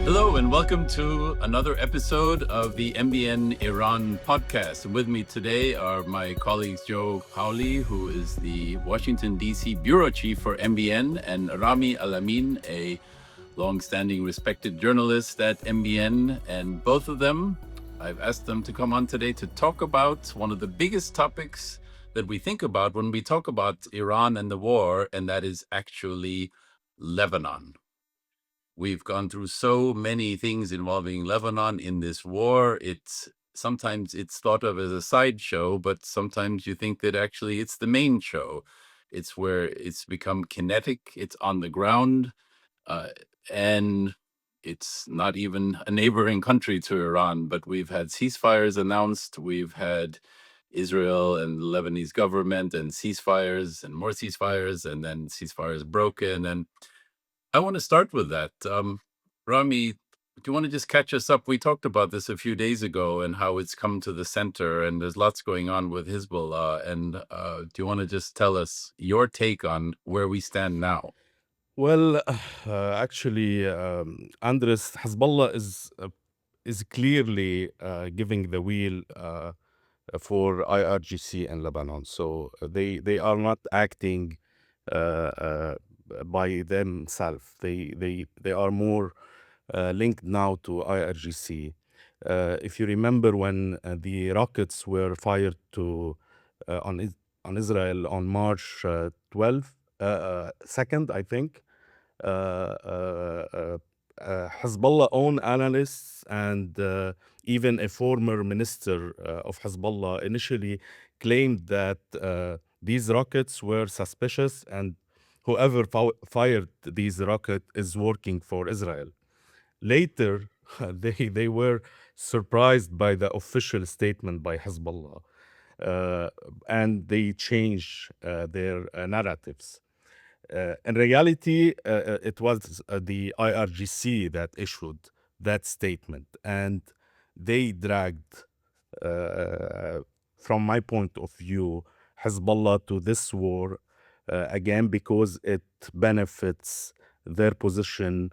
Hello, and welcome to another episode of the MBN Iran podcast. And with me today are my colleagues Joe Khawly, who is the Washington, D.C. bureau chief for MBN, and Rami Al Amine, a long-standing respected journalist at MBN. And both of them, I've asked them to come on today to talk about one of the biggest topics that we think about when we talk about Iran and the war, and that is actually Lebanon. We've gone through so many things involving Lebanon in this war. Sometimes it's thought of as a sideshow, but sometimes you think that actually it's the main show. It's where it's become kinetic, it's on the ground, uh, and it's not even a neighboring country to Iran, but we've had ceasefires announced. We've had Israel and the Lebanese government and ceasefires and more ceasefires, and then ceasefires broken. And I want to start with that. Rami, do you want to just catch us up? We talked about this a few days ago and how it's come to the center, and there's lots going on with Hezbollah. And do you want to just tell us your take on where we stand now? Well, actually, Andres, Hezbollah is clearly giving the wheel for IRGC and Lebanon. So they are not acting uh, uh, by themselves. They are more linked now to IRGC. If you remember when the rockets were fired to on Israel on March 12th, 2nd, I think. Hezbollah own analysts and even a former minister of Hezbollah initially claimed that these rockets were suspicious and whoever fired these rockets is working for Israel. Later, they were surprised by the official statement by Hezbollah, uh, and they changed their narratives. In reality, it was the IRGC that issued that statement, and they dragged, uh, from my point of view, Hezbollah to this war again because it benefits their position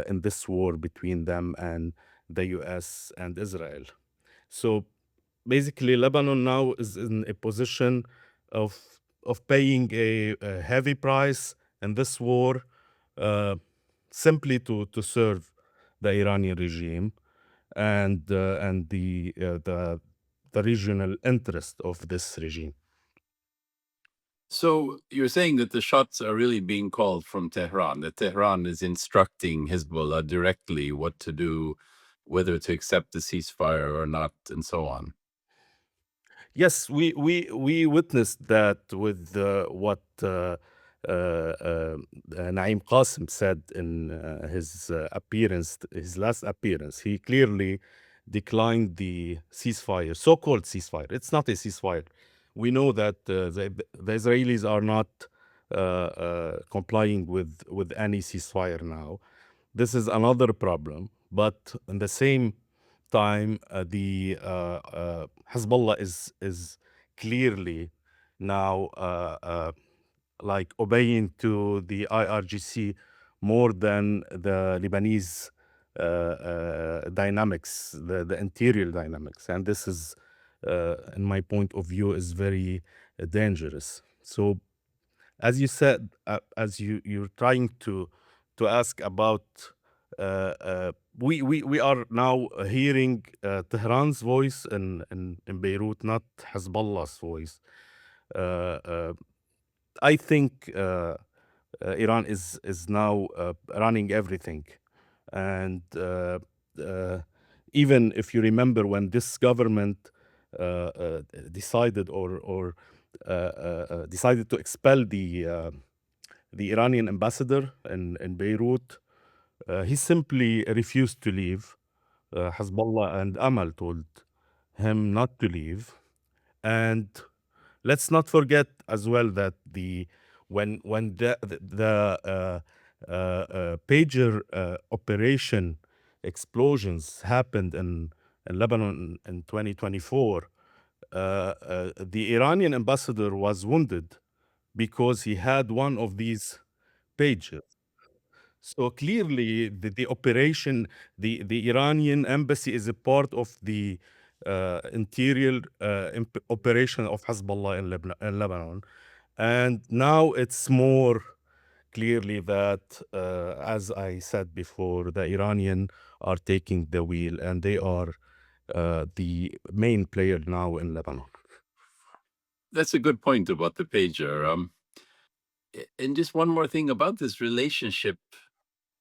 in this war between them and the US and Israel. So basically, Lebanon now is in a position of paying a heavy price in this war, uh, simply to serve the Iranian regime and the regional interest of this regime. So you're saying that the shots are really being called from Tehran, that Tehran is instructing Hezbollah directly what to do, whether to accept the ceasefire or not, and so on. Yes, we witnessed that with what Naim Qasim said in his appearance, his last appearance. He clearly declined the ceasefire, so-called ceasefire. It's not a ceasefire. We know that the Israelis are not complying with any ceasefire now. This is another problem, but in the same time, the Hezbollah is clearly now like obeying to the IRGC more than the Lebanese dynamics, the interior dynamics, and this is, in my point of view, is very dangerous. So as you said, as you're trying to ask about, we are now hearing Tehran's voice in Beirut, not Hezbollah's voice. Uh, uh, I think Iran is now running everything, and uh, even if you remember when this government decided or decided to expel the Iranian ambassador in Beirut, he simply refused to leave. Hezbollah and Amal told him not to leave, and let's not forget as well that when the pager operation explosions happened in Lebanon in 2024, the Iranian ambassador was wounded because he had one of these pagers. So clearly, the operation, the Iranian embassy is a part of the interior operation of Hezbollah in Lebanon. And now it's more clearly that, as I said before, the Iranian are taking the wheel and they are the main player now in Lebanon. That's a good point about the pager. And just one more thing about this relationship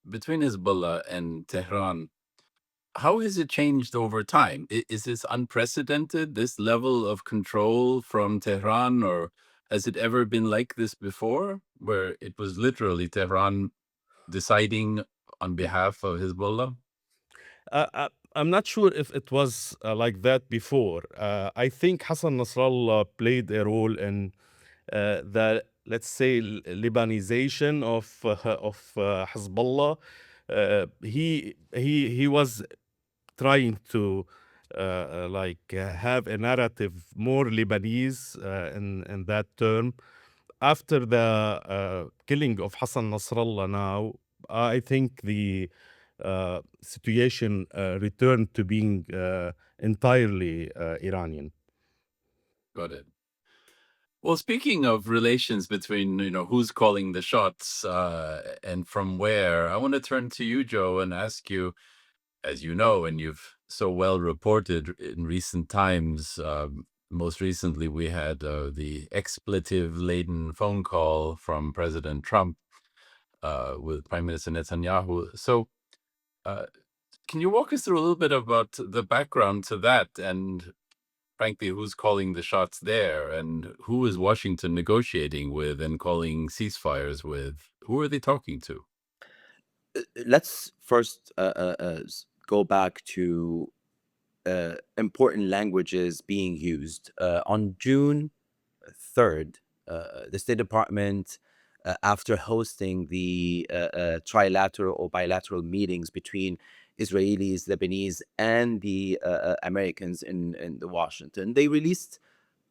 between Hezbollah and Tehran. How has it changed over time? Is this unprecedented, this level of control from Tehran, or has it ever been like this before, where it was literally Tehran deciding on behalf of Hezbollah? I'm not sure if it was like that before. I think Hassan Nasrallah played a role in the, let's say, Lebanization of Hezbollah. He was trying to have a narrative more Lebanese in that term. After the killing of Hassan Nasrallah, now I think the situation returned to being entirely Iranian. Got it. Well, speaking of relations between, who's calling the shots and from where, I want to turn to you, Joe, and ask you, as you know, and you've so well reported in recent times, most recently we had the expletive-laden phone call from President Trump with Prime Minister Netanyahu. So can you walk us through a little bit about the background to that and frankly, who's calling the shots there and who is Washington negotiating with and calling ceasefires with? Who are they talking to? Let's first go back to important languages being used. On June 3rd, the State Department, after hosting the trilateral or bilateral meetings between Israelis, Lebanese, and the Americans in the Washington, they released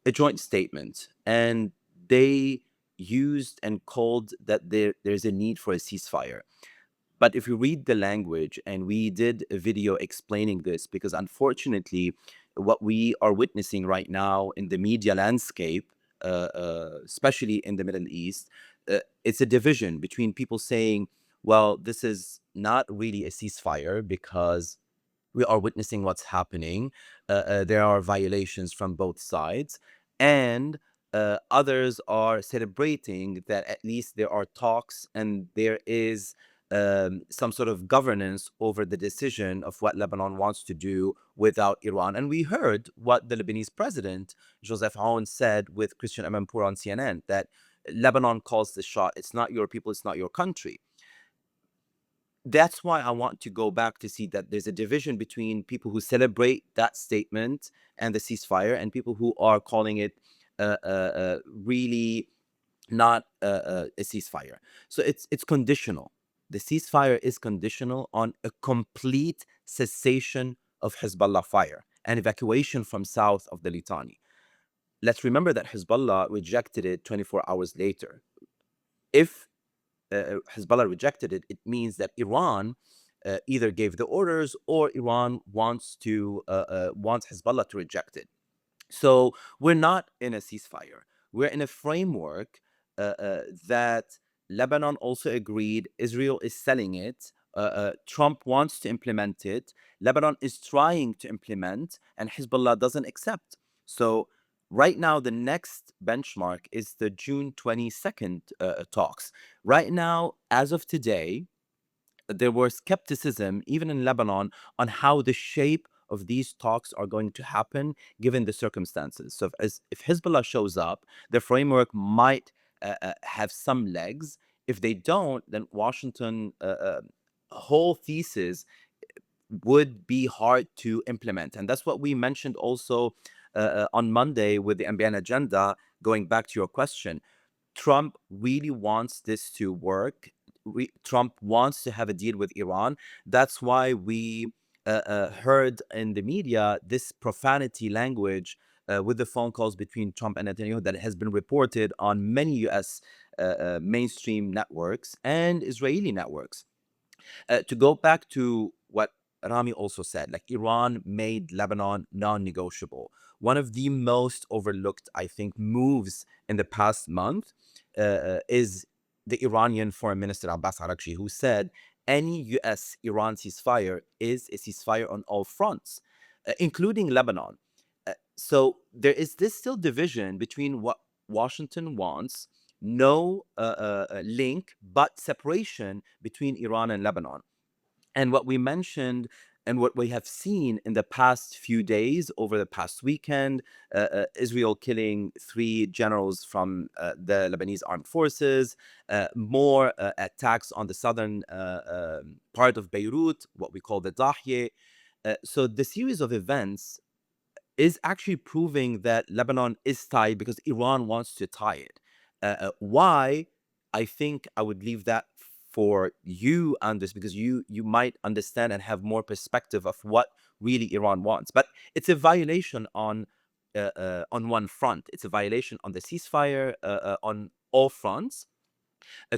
a joint statement, and they used and called that there's a need for a ceasefire. But if you read the language, and we did a video explaining this, because unfortunately, what we are witnessing right now in the media landscape, especially in the Middle East, it's a division between people saying, well, this is not really a ceasefire because we are witnessing what's happening. There are violations from both sides. And others are celebrating that at least there are talks and there is some sort of governance over the decision of what Lebanon wants to do without Iran. And we heard what the Lebanese president, Joseph Aoun, said with Christian Amanpour on CNN, that Lebanon calls the shot. It's not your people, it's not your country. That's why I want to go back to see that there's a division between people who celebrate that statement and the ceasefire and people who are calling it really not a ceasefire. So it's conditional. The ceasefire is conditional on a complete cessation of Hezbollah fire and evacuation from south of the Litani. Let's remember that Hezbollah rejected it 24 hours later. If Hezbollah rejected it, it means that Iran either gave the orders or Iran wants Hezbollah to reject it. So we're not in a ceasefire. We're in a framework that Lebanon also agreed. Israel is selling it. Trump wants to implement it. Lebanon is trying to implement, and Hezbollah doesn't accept. So right now, the next benchmark is the June 22nd talks. Right now, as of today, there was skepticism, even in Lebanon, on how the shape of these talks are going to happen given the circumstances. So if Hezbollah shows up, the framework might have some legs. If they don't, then Washington whole thesis would be hard to implement. And that's what we mentioned also on Monday with the MBN agenda, going back to your question. Trump really wants this to work. Trump wants to have a deal with Iran. That's why we heard in the media this profanity language with the phone calls between Trump and Netanyahu that has been reported on many U.S. Mainstream networks and Israeli networks. To go back to what Rami also said, like Iran made Lebanon non-negotiable. One of the most overlooked, I think, moves in the past month is the Iranian Foreign Minister Abbas Araghchi, who said any U.S.-Iran ceasefire is a ceasefire on all fronts, including Lebanon. So there is this still division between what Washington wants, no link, but separation between Iran and Lebanon. And what we mentioned and what we have seen in the past few days, over the past weekend, Israel killing 3 generals from the Lebanese armed forces, more attacks on the southern part of Beirut, what we call the Dahye. So the series of events is actually proving that Lebanon is tied because Iran wants to tie it. Why? I think I would leave that for you, Anders, because you might understand and have more perspective of what really Iran wants. But it's a violation on one front. It's a violation on the ceasefire on all fronts.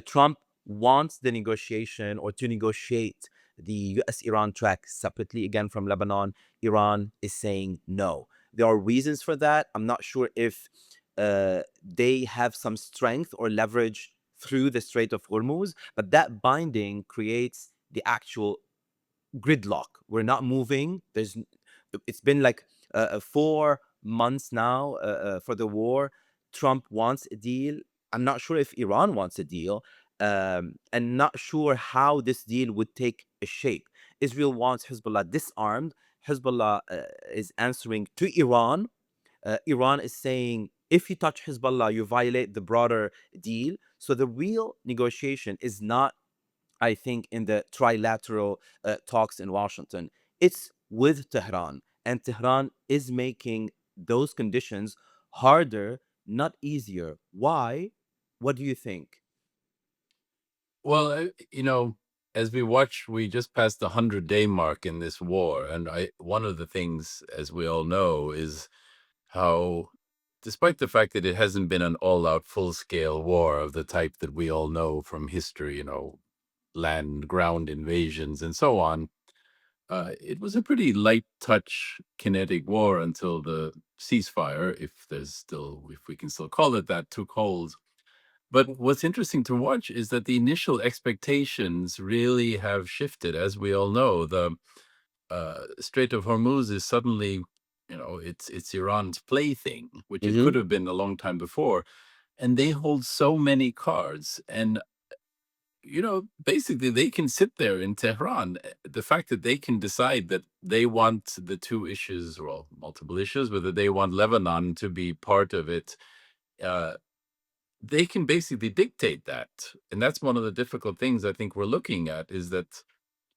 Trump wants the negotiation or to negotiate the US-Iran track separately again from Lebanon. Iran is saying no. There are reasons for that. I'm not sure if they have some strength or leverage through the Strait of Hormuz, but that binding creates the actual gridlock. We're not moving. It's been like 4 months now for the war. Trump wants a deal. I'm not sure if Iran wants a deal, and not sure how this deal would take a shape. Israel wants Hezbollah disarmed. Hezbollah is answering to Iran. Iran is saying, if you touch Hezbollah, you violate the broader deal. So the real negotiation is not, I think, in the trilateral talks in Washington. It's with Tehran, and Tehran is making those conditions harder, not easier. Why? What do you think? Well, as we just passed the 100-day mark in this war, and one of the things, as we all know, is how, despite the fact that it hasn't been an all-out, full-scale war of the type that we all know from history, land, ground invasions, and so on, it was a pretty light touch kinetic war until the ceasefire, if we can still call it that, took hold. But what's interesting to watch is that the initial expectations really have shifted. As we all know, the Strait of Hormuz is suddenly, it's Iran's plaything, which it could have been a long time before. And they hold so many cards. And, basically they can sit there in Tehran. The fact that they can decide that they want the 2 issues, well, multiple issues, whether they want Lebanon to be part of it, they can basically dictate that. And that's one of the difficult things I think we're looking at, is that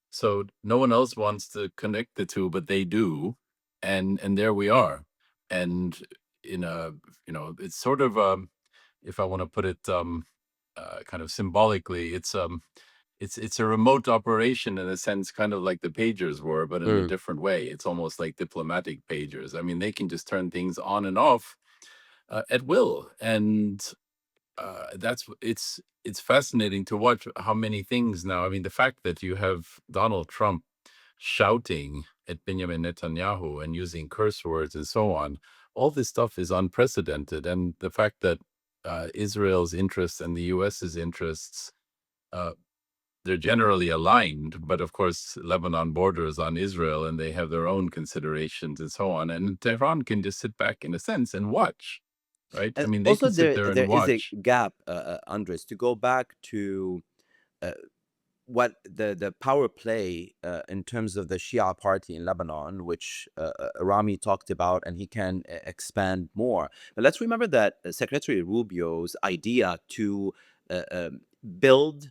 so no one else wants to connect the 2, but they do. And there we are. And in a, it's sort of, if I want to put it kind of symbolically, it's a remote operation in a sense, kind of like the pagers were, but in a different way. It's almost like diplomatic pagers. I mean, they can just turn things on and off at will. And it's fascinating to watch how many things now. I mean, the fact that you have Donald Trump shouting at Benjamin Netanyahu and using curse words and so on, all this stuff is unprecedented. And the fact that Israel's interests and the US's interests, they're generally aligned, but of course Lebanon borders on Israel and they have their own considerations and so on. And Tehran can just sit back in a sense and watch. Right? I And mean, they also can sit there there and is a watch. gap, Andres, to go back to what the power play in terms of the Shia party in Lebanon, which Rami talked about, and he can expand more. But let's remember that Secretary Rubio's idea to build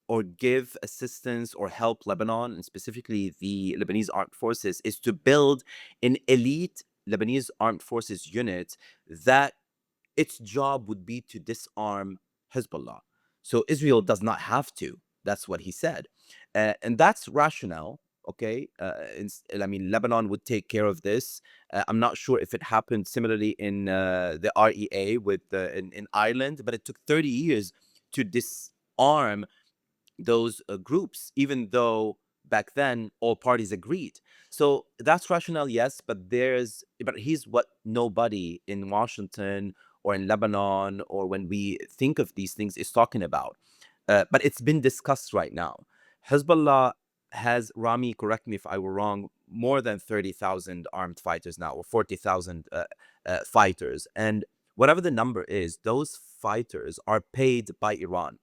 or give assistance or help Lebanon, and specifically the Lebanese armed forces, is to build an elite Lebanese armed forces unit that its job would be to disarm Hezbollah. So Israel does not have to. That's what he said. And that's rationale. Okay. I mean, Lebanon would take care of this. I'm not sure if it happened similarly in the REA in Ireland, but it took 30 years to disarm those groups, even though back then all parties agreed. So that's rationale, yes, but here's what nobody in Washington or in Lebanon or when we think of these things is talking about. But it's been discussed right now. Hezbollah has, Rami, correct me if I were wrong, more than 30,000 armed fighters now, or 40,000 fighters. And whatever the number is, those fighters are paid by Iran.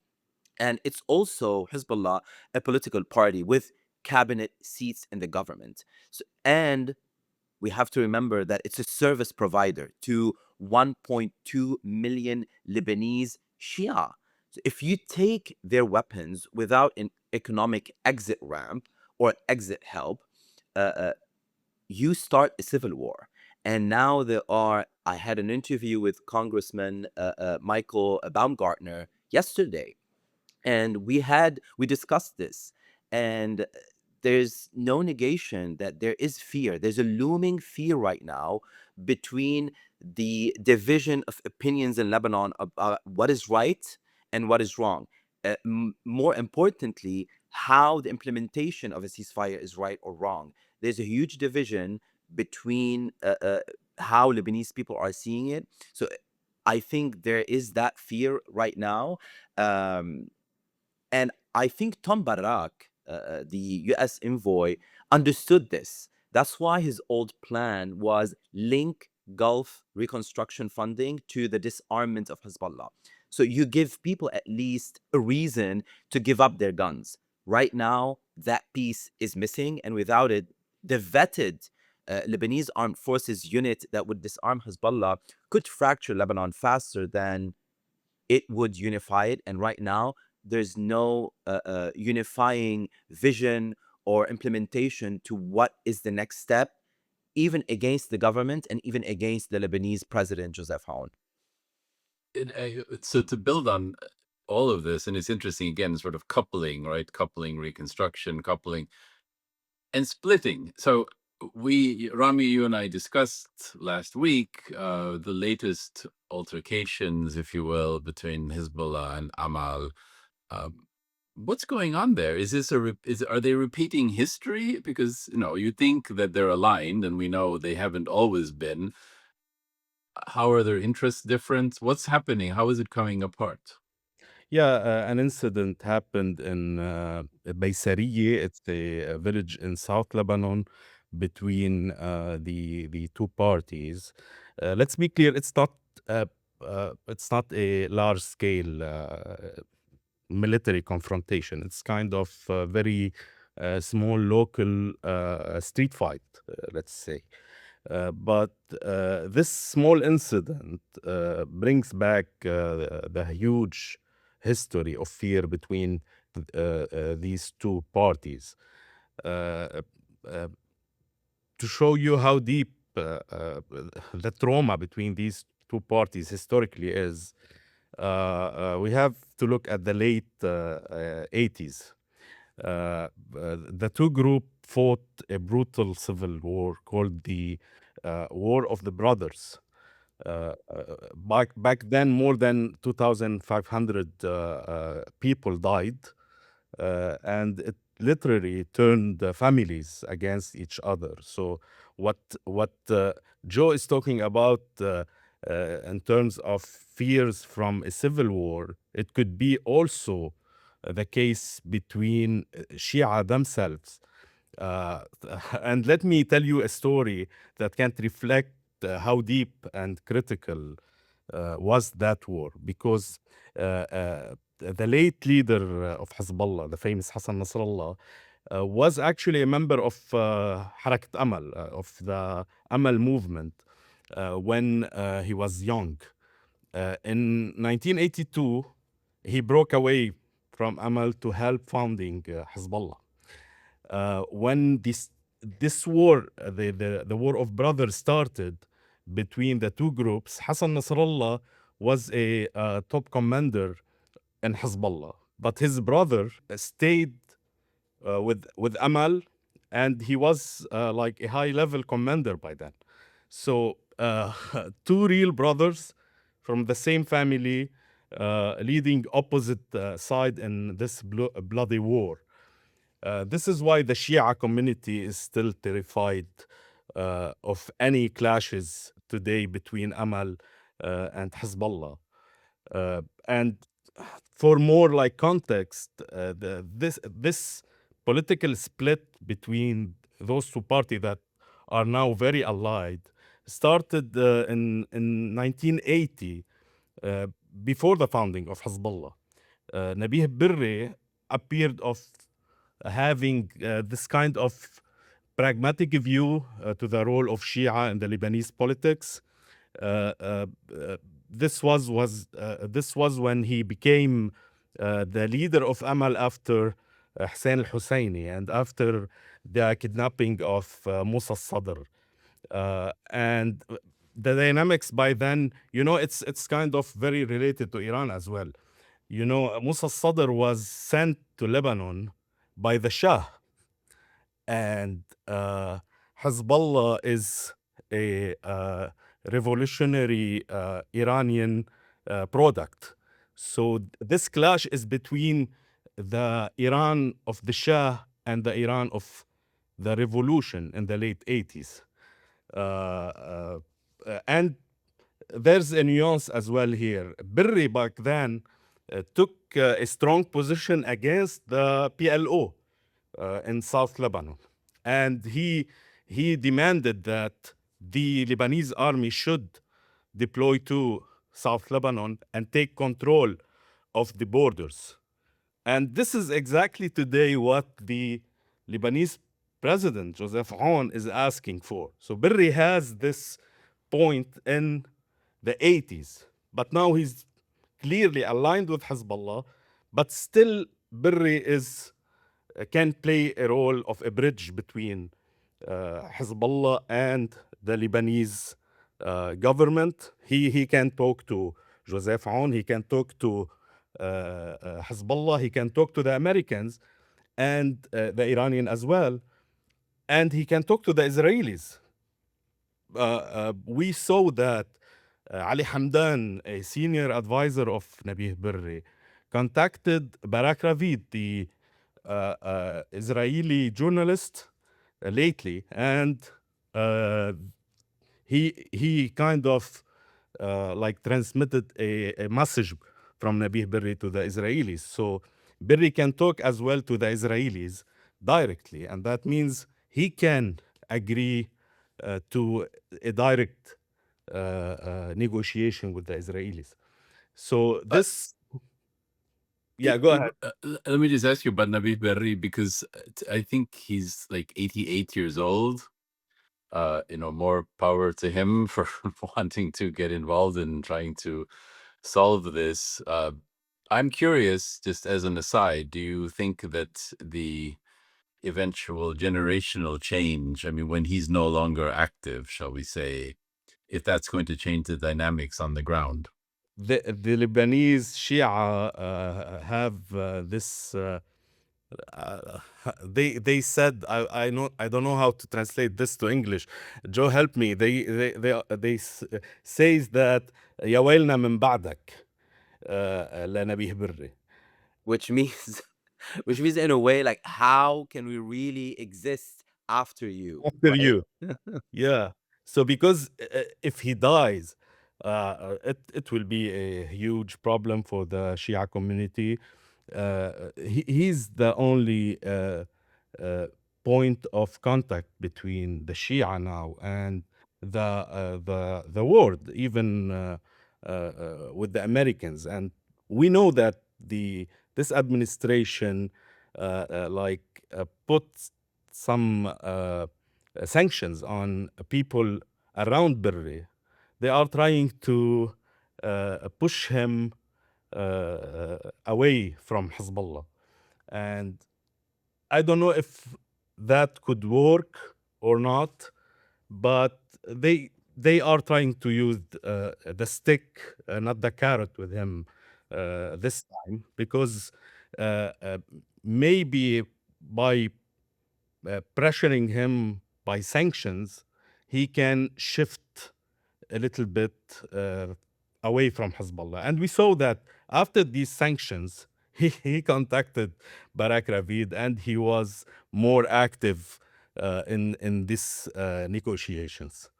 And it's also, Hezbollah, a political party with cabinet seats in the government. And we have to remember that it's a service provider to 1.2 million Lebanese Shia. So if you take their weapons without an economic exit ramp or exit help, you start a civil war. And now I had an interview with Congressman Michael Baumgartner yesterday, and we discussed this, and there's no negation that there is fear. There's a looming fear right now between the division of opinions in Lebanon about what is right and what is wrong. More importantly, how the implementation of a ceasefire is right or wrong. There's a huge division between how Lebanese people are seeing it. So I think there is that fear right now. And I think Tom Barak, the US envoy, understood this. That's why his old plan was link Gulf reconstruction funding to the disarmament of Hezbollah. So you give people at least a reason to give up their guns. Right now, that piece is missing, and without it, the vetted Lebanese armed forces unit that would disarm Hezbollah could fracture Lebanon faster than it would unify it. And right now, there's no unifying vision or implementation to what is the next step, even against the government and even against the Lebanese president, Joseph Aoun. So to build on all of this, and it's interesting, again, sort of coupling, right? Coupling reconstruction, coupling and splitting. So Rami, you and I discussed last week the latest altercations, if you will, between Hezbollah and Amal. What's going on there? Are they repeating history? Because you think that they're aligned, and we know they haven't always been. How are their interests different? What's happening? How is it coming apart? Yeah, an incident happened in Baysariye. It's a village in South Lebanon between the two parties. Let's be clear, it's not a large scale military confrontation. It's kind of very small local street fight, let's say. But this small incident brings back the huge history of fear between these two parties. To show you how deep the trauma between these two parties historically is, we have to look at the late 80s. The two groups fought a brutal civil war called the War of the Brothers. Back then, more than 2,500 people died, and it literally turned families against each other. So what Joe is talking about in terms of fears from a civil war, it could be also the case between Shia themselves. And let me tell you a story that can reflect how deep and critical was that war, because the late leader of Hezbollah, the famous Hassan Nasrallah, was actually a member of Harakat Amal, of the Amal movement, when he was young. In 1982, he broke away from Amal to help founding Hezbollah. When this war, the war of brothers, started between the two groups, Hassan Nasrallah was a top commander in Hezbollah, but his brother stayed with Amal, and he was like a high level commander by then. So two real brothers from the same family leading opposite side in this bloody war. This is why the Shia community is still terrified of any clashes today between Amal and Hezbollah. And for more like context, this political split between those two parties that are now very allied started in 1980, uh, before the founding of Hezbollah. Nabih Berri appeared of having this kind of pragmatic view to the role of Shia in the Lebanese politics. This was when he became the leader of Amal after Hussein al-Husseini and after the kidnapping of Musa al-Sadr. And the dynamics by then, it's kind of very related to Iran as well. Musa al-Sadr was sent to Lebanon by the Shah, and Hezbollah is a revolutionary Iranian product. So this clash is between the Iran of the Shah and the Iran of the revolution in the late 80s. And there's a nuance as well here. Berri back then took a strong position against the PLO in South Lebanon. And he demanded that the Lebanese army should deploy to South Lebanon and take control of the borders. And this is exactly today what the Lebanese president, Joseph Aoun, is asking for. So Berri has this point in the 80s, but now he's clearly aligned with Hezbollah, but still Berri can play a role of a bridge between Hezbollah and the Lebanese government. He can talk to Joseph Aoun, he can talk to Hezbollah, he can talk to the Americans and the Iranian as well, and he can talk to the Israelis. We saw that Ali Hamdan, a senior advisor of Nabih Berri, contacted Barak Ravid, the Israeli journalist, lately, and he kind of like transmitted a message from Nabih Berri to the Israelis. So Berri can talk as well to the Israelis directly, and that means he can agree to a direct negotiation with the Israelis. So this, yeah, go ahead. Let me just ask you about Nabih Berri, because I think he's like 88 years old. More power to him for wanting to get involved in trying to solve this. I'm curious, just as an aside, do you think that the eventual generational change, I mean, when he's no longer active, shall we say, if that's going to change the dynamics on the ground? The Lebanese Shia have this. They said, I don't know how to translate this to English. Joe, help me. They says that يا ويلنا من بعدك لنبيه بري. which means in a way, like, how can we really exist after you? After right? you. Yeah. So because if he dies, it will be a huge problem for the Shia community. He's the only point of contact between the Shia now and the world, even with the Americans. And we know that this administration put some sanctions on people around Berri. They are trying to push him away from Hezbollah. And I don't know if that could work or not, but they are trying to use the stick, not the carrot, with him this time, because maybe by pressuring him by sanctions, he can shift a little bit away from Hezbollah. And we saw that After these sanctions, he contacted Barak Ravid, and he was more active in this negotiations.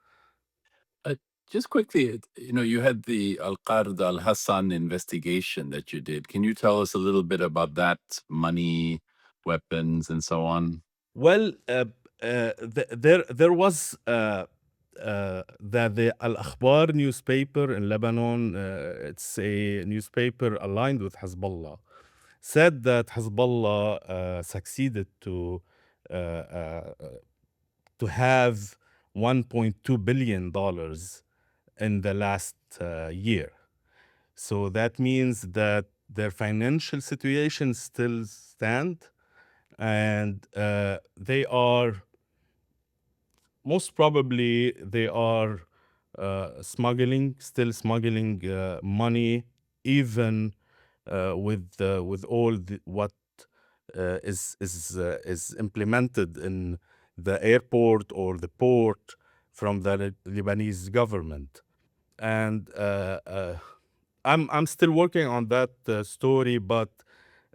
Uh, just quickly, you had the Al-Qard al-Hassan investigation that you did. Can you tell us a little bit about that? Money, weapons, and so on? Well, there was the Al Akhbar newspaper in Lebanon. It's a newspaper aligned with Hezbollah. Said that Hezbollah succeeded uh, uh, to have $1.2 billion in the last year. So that means that their financial situation still stand, and they are most probably they are still smuggling money, even with all what is implemented in the airport or the port from the Lebanese government. And I'm still working on that story, but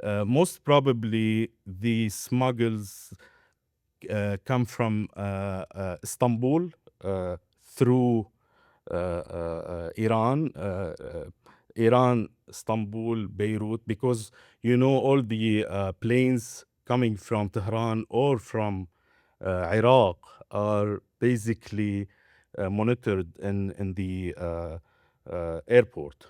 most probably the smuggles come from Istanbul through Iran, Iran, Istanbul, Beirut, because all the planes coming from Tehran or from Iraq are basically monitored in the airport.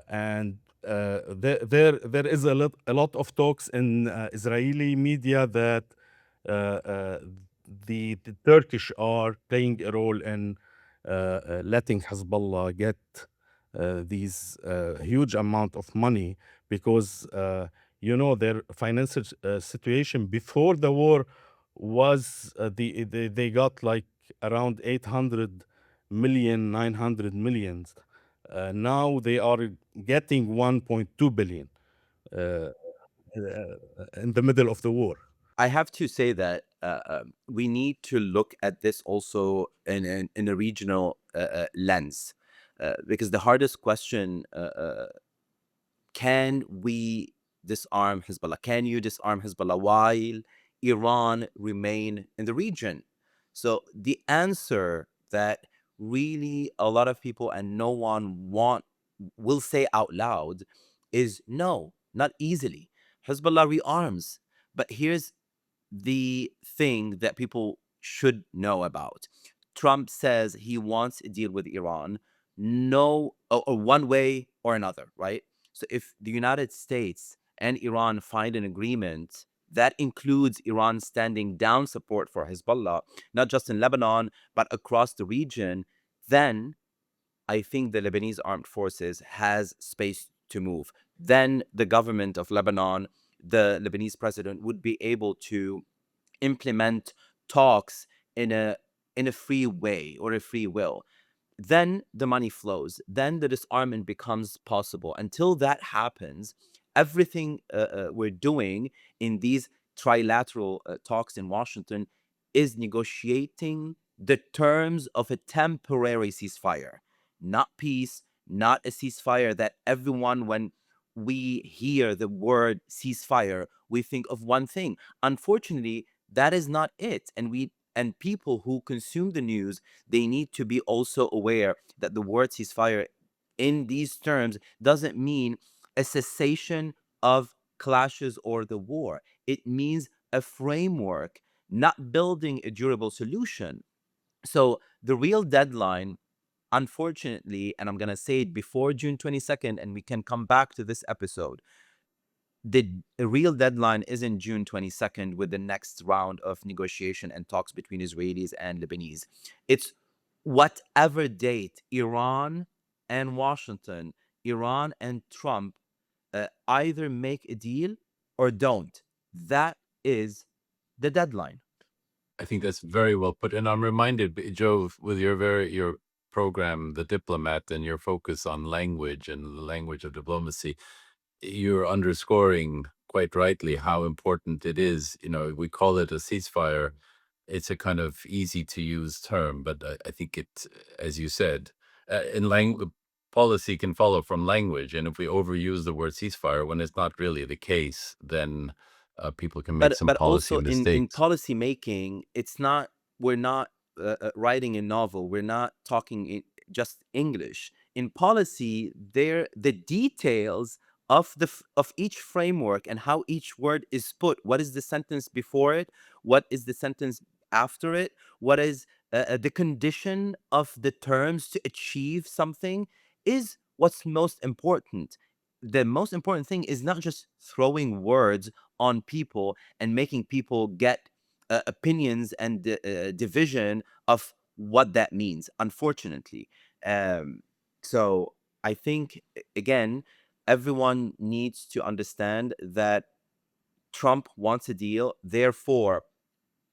And there is a lot of talks in Israeli media that the Turkish are playing a role in letting Hezbollah get these huge amount of money, because their financial situation before the war was they got like around 800 million, 900 millions. Now they are getting 1.2 billion uh, in the middle of the war. I have to say that we need to look at this also in a regional lens, because the hardest question, can we disarm Hezbollah? Can you disarm Hezbollah while Iran remain in the region? So the answer that really a lot of people and no one will say out loud is no, not easily. Hezbollah rearms. But here's the thing that people should know about. Trump says he wants a deal with Iran, no, or one way or another, right? So if the United States and Iran find an agreement that includes Iran standing down support for Hezbollah, not just in Lebanon, but across the region, then I think the Lebanese armed forces has space to move. Then the government of Lebanon, the Lebanese president would be able to implement talks in a free way or a free will. Then the money flows, then the disarmament becomes possible. Until that happens, everything we're doing in these trilateral talks in Washington is negotiating the terms of a temporary ceasefire, not peace, not a ceasefire that everyone, when we hear the word ceasefire, we think of one thing. Unfortunately, that is not it. And people who consume the news, they need to be also aware that the word ceasefire in these terms doesn't mean a cessation of clashes or the war. It means a framework, not building a durable solution. So the real deadline, unfortunately, and I'm going to say it before June 22nd, and we can come back to this episode, the real deadline is in June 22nd with the next round of negotiation and talks between Israelis and Lebanese. It's whatever date Iran and Washington, Iran and Trump either make a deal or don't. That is the deadline. I think that's very well put. And I'm reminded, Joe, with your program, The Diplomat, and your focus on language and the language of diplomacy, you're underscoring quite rightly how important it is. We call it a ceasefire. It's a kind of easy to use term, but I think it, as you said, in language, policy can follow from language. And if we overuse the word ceasefire when it's not really the case, then people can make some But policy also in mistakes. policy making, it's not, we're not writing a novel. We're not talking in just English. In policy, there the details of of each framework and how each word is put. What is the sentence before it? What is the sentence after it? What is the condition of the terms to achieve something is what's most important. The most important thing is not just throwing words on people and making people get opinions and division of what that means, unfortunately. So I think, again, everyone needs to understand that Trump wants a deal. Therefore,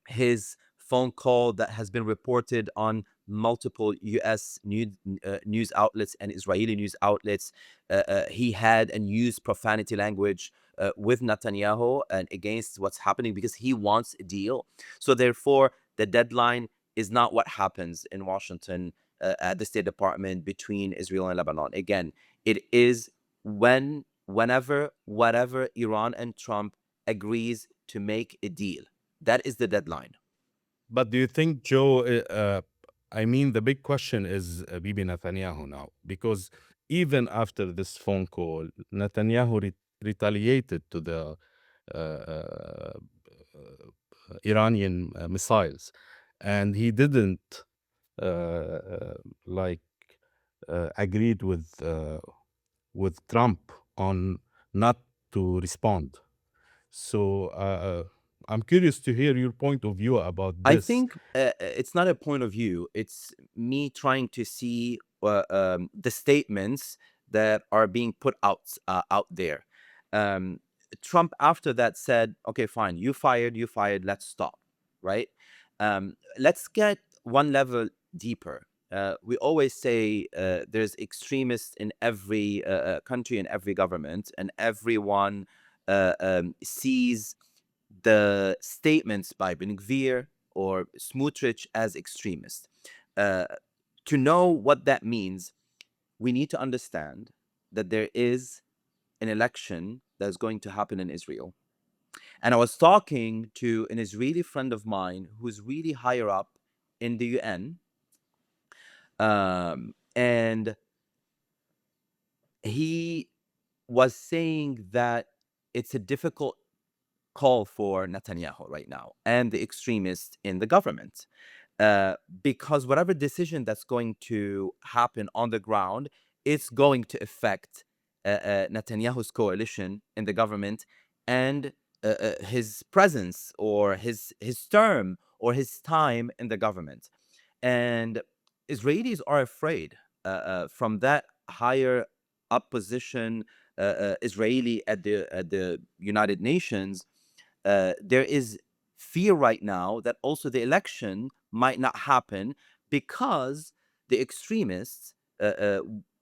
his phone call that has been reported on multiple U.S. news outlets and Israeli news outlets. He had and used profanity language with Netanyahu and against what's happening because he wants a deal. So therefore, the deadline is not what happens in Washington at the State Department between Israel and Lebanon. Again, it is whenever, whatever Iran and Trump agrees to make a deal. That is the deadline. But do you think, Joe, I mean, the big question is Bibi Netanyahu now, because even after this phone call, Netanyahu retaliated to the uh, uh, Iranian missiles, and he didn't uh, uh, like agreed with Trump on not to respond. So I'm curious to hear your point of view about I this. think it's not a point of view. It's me trying to see the statements that are being put out there. Um, Trump after that said, "Okay, fine, you fired, let's stop." Right? Let's get one level deeper. We always say there's extremists in every country and every government, and everyone sees the statements by Ben Gvir or Smotrich as extremist. To know what that means, we need to understand that there is an election that's going to happen in Israel. And I was talking to an Israeli friend of mine who's really higher up in the UN. And he was saying that it's a difficult call for Netanyahu right now and the extremists in the government. Because whatever decision that's going to happen on the ground, it's going to affect Netanyahu's coalition in the government and his presence or his term or his time in the government. And Israelis are afraid from that higher up position, Israeli at the United Nations. There is fear right now that also the election might not happen because the extremists,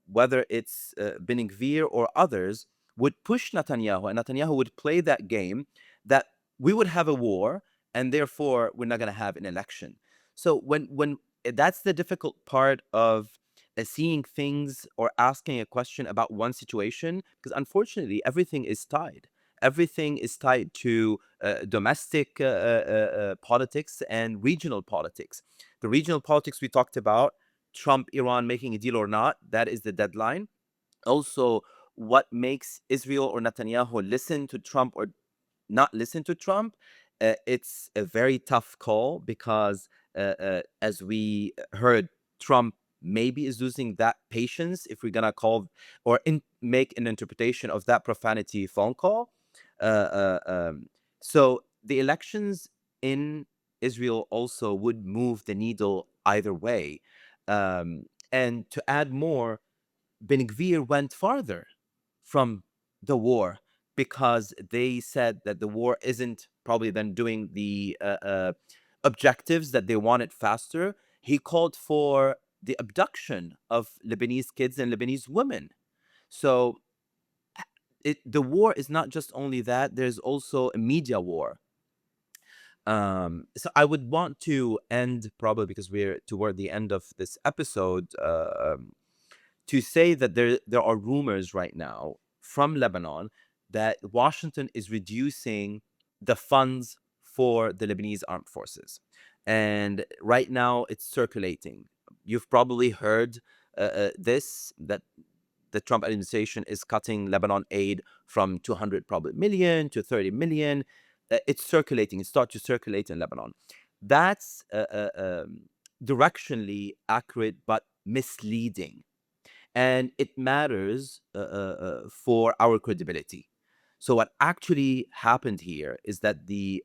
whether it's Ben Gvir or others, would push Netanyahu, and Netanyahu would play that game that we would have a war, and therefore we're not going to have an election. So when that's the difficult part of seeing things or asking a question about one situation, because unfortunately everything is tied. Everything is tied to domestic politics and regional politics. The regional politics we talked about, Trump, Iran making a deal or not, that is the deadline. Also, what makes Israel or Netanyahu listen to Trump or not listen to Trump, it's a very tough call because, as we heard, Trump maybe is losing that patience if we're gonna call or make an interpretation of that profanity phone call. So the elections in Israel also would move the needle either way. And to add more, Ben Gvir went farther from the war because they said that the war isn't probably then doing the objectives that they wanted faster. He called for the abduction of Lebanese kids and Lebanese women. So the war is not just only that, there's also a media war. So I would want to end, probably because we're toward the end of this episode, to say that there are rumors right now from Lebanon that Washington is reducing the funds for the Lebanese armed forces. And right now it's circulating. You've probably heard that the Trump administration is cutting Lebanon aid from 200 probably million to 30 million. It's circulating. It starts to circulate in Lebanon. That's directionally accurate but misleading. And it matters for our credibility. So what actually happened here is that the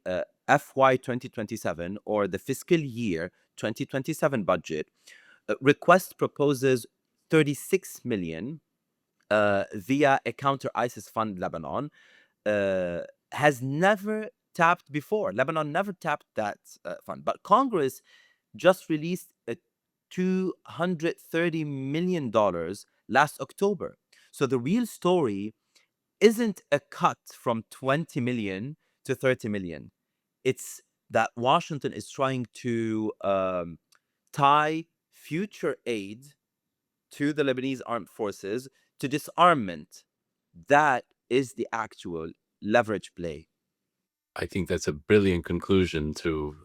FY 2027 or the fiscal year 2027 budget request proposes 36 million via a counter-ISIS fund Lebanon, has never tapped before. Lebanon never tapped that fund. But Congress just released a $230 million last October. So the real story isn't a cut from 20 million to 30 million. It's that Washington is trying to tie future aid to the Lebanese armed forces to disarmament. That is the actual leverage play. I think that's a brilliant conclusion to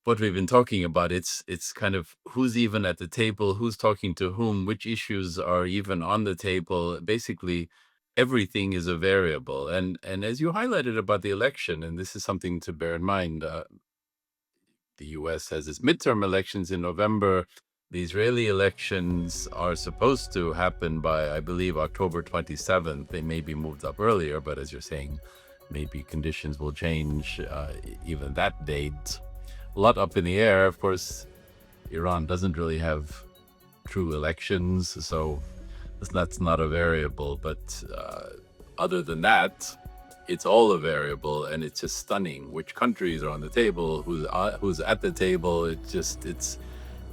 what we've been talking about. It's kind of who's even at the table, who's talking to whom, which issues are even on the table. Basically, everything is a variable. And as you highlighted about the election, and this is something to bear in mind, the U.S. has its midterm elections in November. The Israeli elections are supposed to happen by, I believe, October 27th. They may be moved up earlier, but as you're saying, maybe conditions will change even that date. A lot up in the air. Of course, Iran doesn't really have true elections, so that's not a variable. But other than that, it's all a variable, and it's just stunning which countries are on the table, who's at the table. It's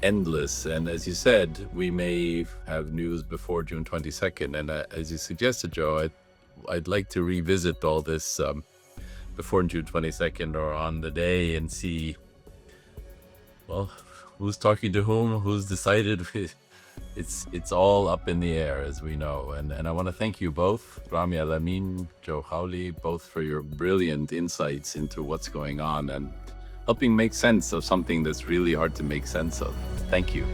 endless. And as you said, we may have news before June 22nd. And as you suggested, Joe, I'd like to revisit all this before June 22nd or on the day and see, well, who's talking to whom, who's decided. It's all up in the air, as we know. And I want to thank you both, Rami Al Amine, Joe Khawly, both for your brilliant insights into what's going on and helping make sense of something that's really hard to make sense of. Thank you.